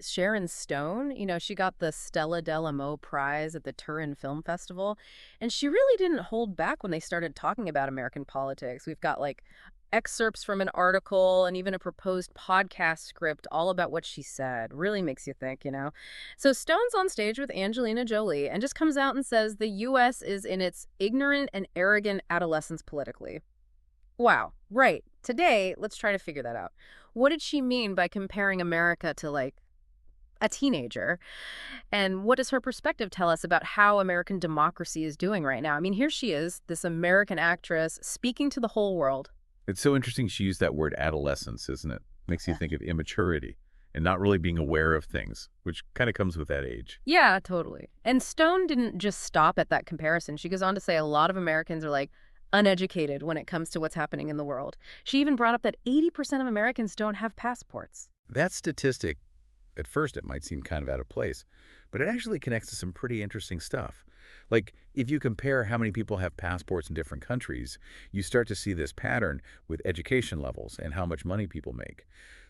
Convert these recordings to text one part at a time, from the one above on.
Sharon Stone, she got the Stella della Mole prize at the Turin Film Festival, and she really didn't hold back when they started talking about American politics. We've got like excerpts from an article and even a proposed podcast script all about what she said. Really makes you think. So Stone's on stage with Angelina Jolie and just comes out and says the US is in its ignorant and arrogant adolescence politically. Wow, right. Today, let's try to figure that out. What did she mean by comparing America to like a teenager? And what does her perspective tell us about how American democracy is doing right now? I mean, here she is, this American actress speaking to the whole world. It's so interesting she used that word adolescence, isn't it? Makes you think of immaturity and not really being aware of things, which kind of comes with that age. Yeah, totally. And Stone didn't just stop at that comparison. She goes on to say a lot of Americans are like uneducated when it comes to what's happening in the world. She even brought up that 80% of Americans don't have passports. That statistic, at first it might seem kind of out of place, but it actually connects to some pretty interesting stuff. Like, if you compare how many people have passports in different countries, you start to see this pattern with education levels and how much money people make.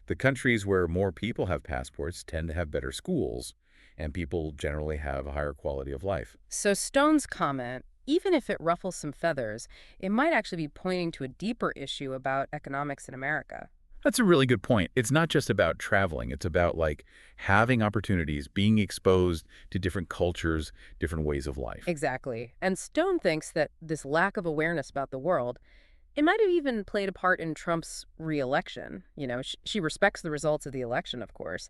The countries where more people have passports tend to have better schools, and people generally have a higher quality of life. So Stone's comment, even if it ruffles some feathers, it might actually be pointing to a deeper issue about economics in America. That's a really good point. It's not just about traveling. It's about like having opportunities, being exposed to different cultures, different ways of life. Exactly. And Stone thinks that this lack of awareness about the world, it might have even played a part in Trump's reelection. She respects the results of the election, of course,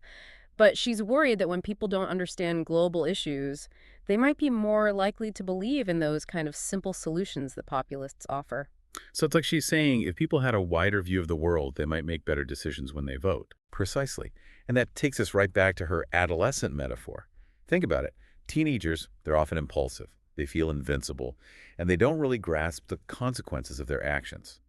but she's worried that when people don't understand global issues, they might be more likely to believe in those kind of simple solutions that populists offer. So it's like she's saying if people had a wider view of the world, they might make better decisions when they vote. Precisely. And that takes us right back to her adolescent metaphor. Think about it. Teenagers, they're often impulsive. They feel invincible, and they don't really grasp the consequences of their actions.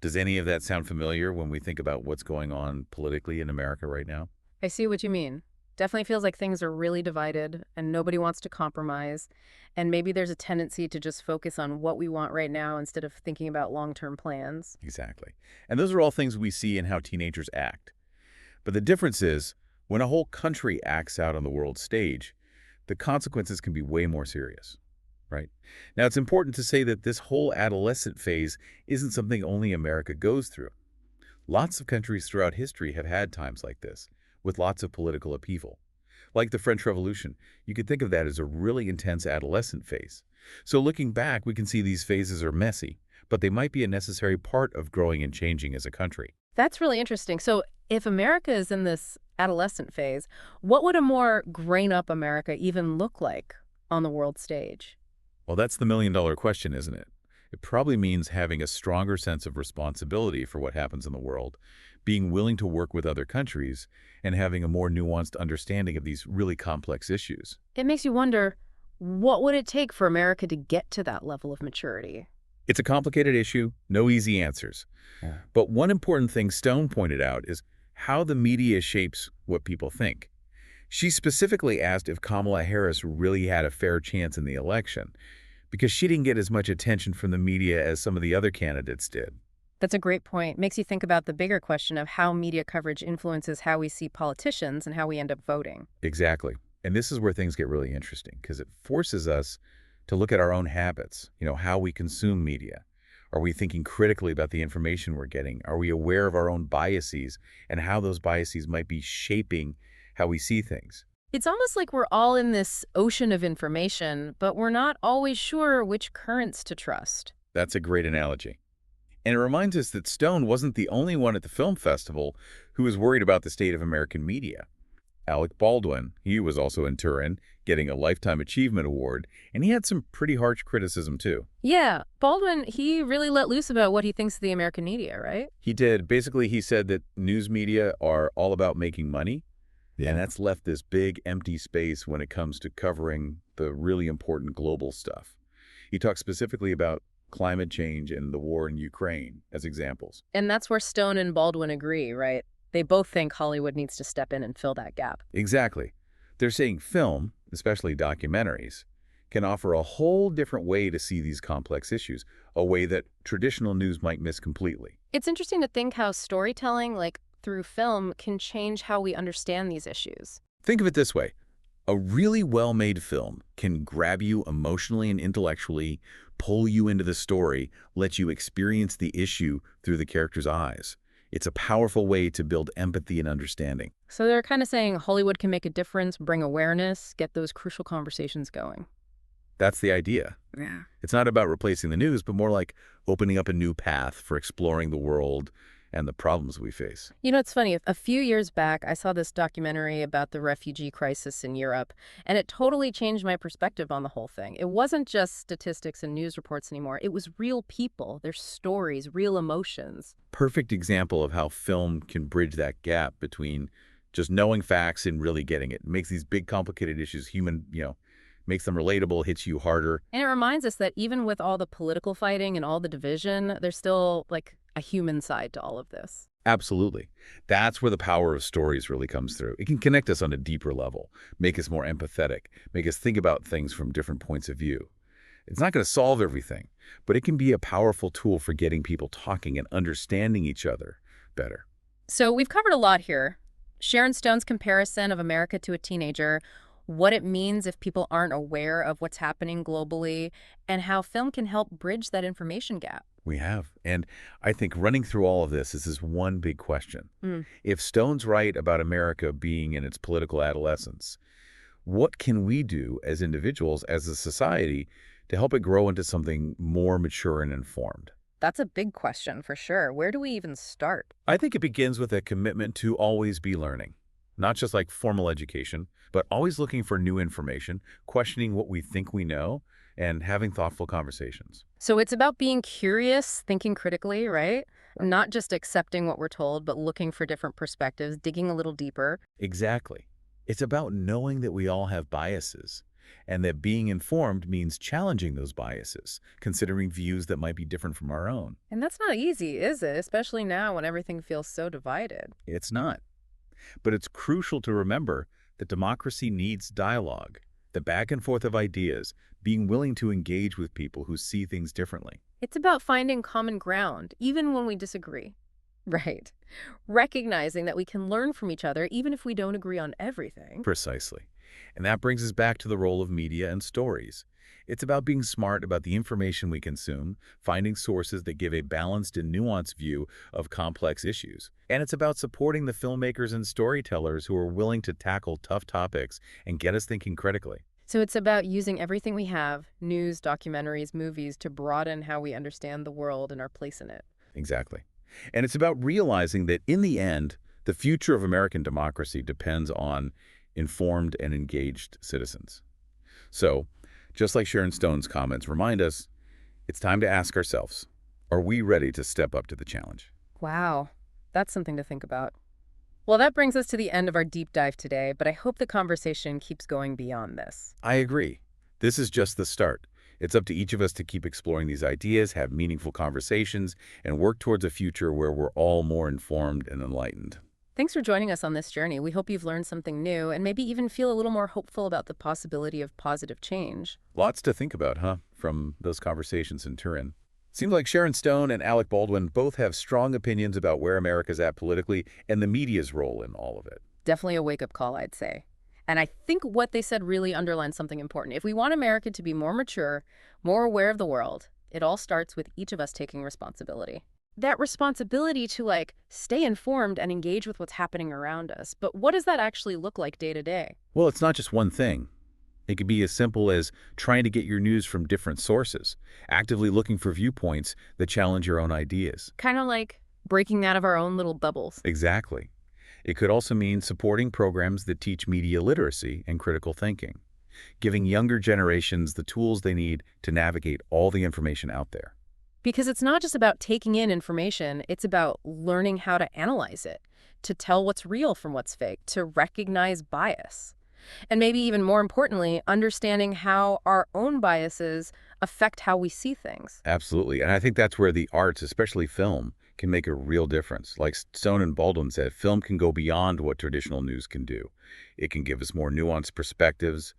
Does any of that sound familiar when we think about what's going on politically in America right now? I see what you mean. Definitely feels like things are really divided and nobody wants to compromise. And maybe there's a tendency to just focus on what we want right now instead of thinking about long-term plans. Exactly. And those are all things we see in how teenagers act. But the difference is, when a whole country acts out on the world stage, the consequences can be way more serious, right? Now, it's important to say that this whole adolescent phase isn't something only America goes through. Lots of countries throughout history have had times like this, with lots of political upheaval. Like the French Revolution, you could think of that as a really intense adolescent phase. So looking back, we can see these phases are messy, but they might be a necessary part of growing and changing as a country. That's really interesting. So if America is in this adolescent phase, what would a more grown-up America even look like on the world stage? Well, that's the million-dollar question, isn't it? It probably means having a stronger sense of responsibility for what happens in the world, being willing to work with other countries, and having a more nuanced understanding of these really complex issues. It makes you wonder, what would it take for America to get to that level of maturity? It's a complicated issue, no easy answers. Yeah. But one important thing Stone pointed out is how the media shapes what people think. She specifically asked if Kamala Harris really had a fair chance in the election, because she didn't get as much attention from the media as some of the other candidates did. That's a great point. Makes you think about the bigger question of how media coverage influences how we see politicians and how we end up voting. Exactly. And this is where things get really interesting, because it forces us to look at our own habits, how we consume media. Are we thinking critically about the information we're getting? Are we aware of our own biases and how those biases might be shaping how we see things? It's almost like we're all in this ocean of information, but we're not always sure which currents to trust. That's a great analogy. And it reminds us that Stone wasn't the only one at the film festival who was worried about the state of American media. Alec Baldwin, he was also in Turin, getting a Lifetime Achievement Award, and he had some pretty harsh criticism too. Yeah, Baldwin, he really let loose about what he thinks of the American media, right? He did. Basically, he said that news media are all about making money, and that's left this big empty space when it comes to covering the really important global stuff. He talked specifically about climate change and the war in Ukraine as examples. And that's where Stone and Baldwin agree, right? They both think Hollywood needs to step in and fill that gap. Exactly. They're saying film, especially documentaries, can offer a whole different way to see these complex issues, a way that traditional news might miss completely. It's interesting to think how storytelling, like through film can change how we understand these issues. Think of it this way. A really well-made film can grab you emotionally and intellectually, pull you into the story, let you experience the issue through the character's eyes. It's a powerful way to build empathy and understanding. So they're kind of saying Hollywood can make a difference, bring awareness, get those crucial conversations going. That's the idea. Yeah. It's not about replacing the news, but more like opening up a new path for exploring the world and the problems we face. You know, it's funny. A few years back, I saw this documentary about the refugee crisis in Europe, and it totally changed my perspective on the whole thing. It wasn't just statistics and news reports anymore. It was real people, their stories, real emotions. Perfect example of how film can bridge that gap between just knowing facts and really getting it. It makes these big, complicated issues human, makes them relatable, hits you harder. And it reminds us that even with all the political fighting and all the division, there's still, like, a human side to all of this. Absolutely. That's where the power of stories really comes through. It can connect us on a deeper level, make us more empathetic, make us think about things from different points of view. It's not going to solve everything, but it can be a powerful tool for getting people talking and understanding each other better. So we've covered a lot here. Sharon Stone's comparison of America to a teenager, what it means if people aren't aware of what's happening globally, and how film can help bridge that information gap. We have. And I think running through all of this is this one big question. Mm. If Stone's right about America being in its political adolescence, what can we do as individuals, as a society, to help it grow into something more mature and informed? That's a big question for sure. Where do we even start? I think it begins with a commitment to always be learning. Not just like formal education, but always looking for new information, questioning what we think we know, and having thoughtful conversations. So it's about being curious, thinking critically, right? Not just accepting what we're told, but looking for different perspectives, digging a little deeper. Exactly. It's about knowing that we all have biases, and that being informed means challenging those biases, considering views that might be different from our own. And that's not easy, is it? Especially now when everything feels so divided. It's not. But it's crucial to remember that democracy needs dialogue, the back and forth of ideas, being willing to engage with people who see things differently. It's about finding common ground, even when we disagree. Right. Recognizing that we can learn from each other even if we don't agree on everything. Precisely. And that brings us back to the role of media and stories. It's about being smart about the information we consume, finding sources that give a balanced and nuanced view of complex issues. And it's about supporting the filmmakers and storytellers who are willing to tackle tough topics and get us thinking critically. So it's about using everything we have, news, documentaries, movies, to broaden how we understand the world and our place in it. Exactly. And it's about realizing that in the end, the future of American democracy depends on informed and engaged citizens. So, just like Sharon Stone's comments remind us, it's time to ask ourselves, are we ready to step up to the challenge? Wow, that's something to think about. Well, that brings us to the end of our deep dive today, but I hope the conversation keeps going beyond this. I agree. This is just the start. It's up to each of us to keep exploring these ideas, have meaningful conversations, and work towards a future where we're all more informed and enlightened. Thanks for joining us on this journey. We hope you've learned something new and maybe even feel a little more hopeful about the possibility of positive change. Lots to think about, huh, from those conversations in Turin. Seems like Sharon Stone and Alec Baldwin both have strong opinions about where America's at politically and the media's role in all of it. Definitely a wake-up call, I'd say. And I think what they said really underlines something important. If we want America to be more mature, more aware of the world, it all starts with each of us taking responsibility. That responsibility to, like, stay informed and engage with what's happening around us. But what does that actually look like day to day? Well, it's not just one thing. It could be as simple as trying to get your news from different sources, actively looking for viewpoints that challenge your own ideas. Kind of like breaking out of our own little bubbles. Exactly. It could also mean supporting programs that teach media literacy and critical thinking, giving younger generations the tools they need to navigate all the information out there. Because it's not just about taking in information, it's about learning how to analyze it, to tell what's real from what's fake, to recognize bias. And maybe even more importantly, understanding how our own biases affect how we see things. Absolutely. And I think that's where the arts, especially film, can make a real difference. Like Stone and Baldwin said, film can go beyond what traditional news can do. It can give us more nuanced perspectives,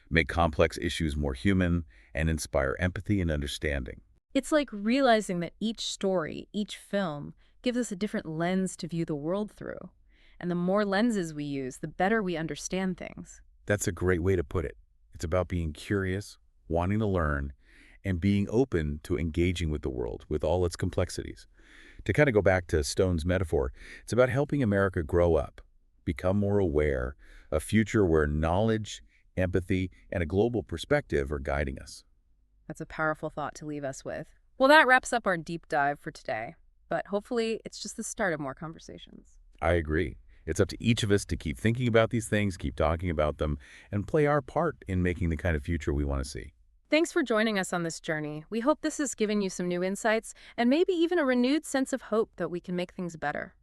make complex issues more human, and inspire empathy and understanding. It's like realizing that each story, each film, gives us a different lens to view the world through. And the more lenses we use, the better we understand things. That's a great way to put it. It's about being curious, wanting to learn, and being open to engaging with the world, with all its complexities. To kind of go back to Stone's metaphor, it's about helping America grow up, become more aware, a future where knowledge, empathy, and a global perspective are guiding us. That's a powerful thought to leave us with. Well, that wraps up our deep dive for today. But hopefully, it's just the start of more conversations. I agree. It's up to each of us to keep thinking about these things, keep talking about them, and play our part in making the kind of future we want to see. Thanks for joining us on this journey. We hope this has given you some new insights and maybe even a renewed sense of hope that we can make things better.